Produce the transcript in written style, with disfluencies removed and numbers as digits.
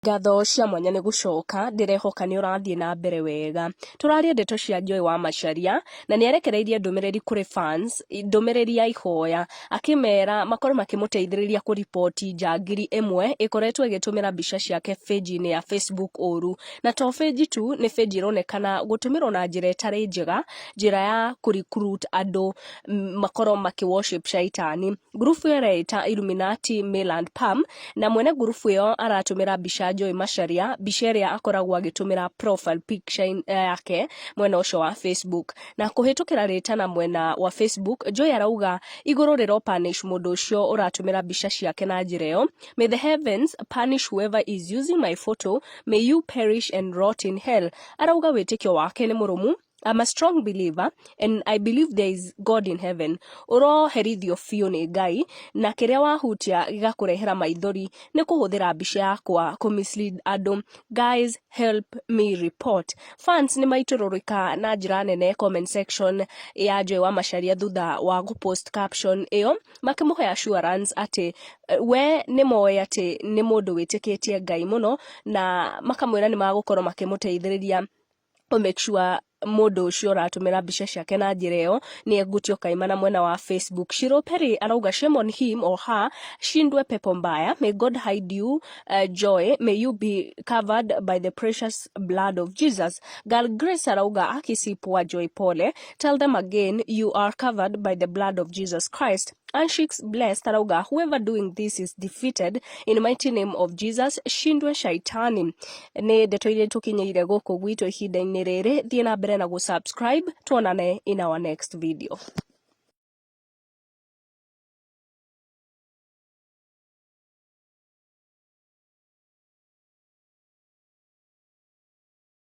Ngatho cia mwanya nĩ gũcoka ndirehoka nĩ ũrathiĩ na mbere wega. Tũraria ndeto cia Joy wa Macharia na nĩ arekereirie ndũmĩrĩri kũrĩ fans, ndũmĩrĩri ya ihoya akĩmera makorwo makĩmũteithĩrĩria kũripoti njangiri ĩmwe ĩkoretwo ĩgĩtũmĩra mbica ciake page-inĩ ya Facebook ũru. Na to page tu nĩ page ĩronekana gũtũmĩrwo na njĩra ĩtarĩ njega, njĩra ya kũrecruit andũ makorwo worship shaitani. Grupu ĩyo ĩreta Illuminati Male and Pam na mwene grupu ĩyo aratũmĩra mbica Joy Macharia, mbica ĩrĩa akoragwo agĩtũmĩra profile picture yake mwena ũcio wa Facebook. Na kũhĩtũkĩra rĩtana mwena wa Facebook, Joy arauga igũrũ rĩro punish mũndũ ũcio ũratũmĩra mbica ciake na njĩra ĩyo. May the heavens punish whoever is using my photo, may you perish and rot in hell. Arauga wĩtĩkio wake nĩ mũrũmu. I'm a strong believer and I believe there is God in heaven. Ũroherithio biũ nĩ Ngai na kĩrĩa wahutia gĩgakũrehera maithori nĩ kũhũthĩra mbica yakwa mislead andũ. Guys, help me report. Fans nĩ maitũrũrĩka na njĩra nene comment section ya Joy wa Macharia thutha wa gũpost caption ĩyo makĩmũhe assurance atĩ we nĩ moĩ atĩ nĩ mũndũ wĩtĩkĩtie Ngai mũno na makamwĩra nĩ magũkorwo makĩmũteithĩrĩria make sure mũndũ ũcio ũratũmĩra mbica ciake na njĩra ĩyo nĩ egũtio kaimana mwena wa Facebook. Shiro Perry arauga shame on him or her, shindwe pepo mbaya. May God hide you, Joy, may you be covered by the precious blood of Jesus. Girl Grace arauga akisipwa Joy pole, tell them again you are covered by the blood of Jesus Christ. Anshik's blessed arauga whoever doing this is defeated in the mighty name of Jesus, shindwe shaitani. Nĩ ndeto iria tũkinyĩire gũkũ gwitũ ihinda-inĩ rĩrĩ, thiĩ na mbere na gũsubscribe, tuonane in our next video.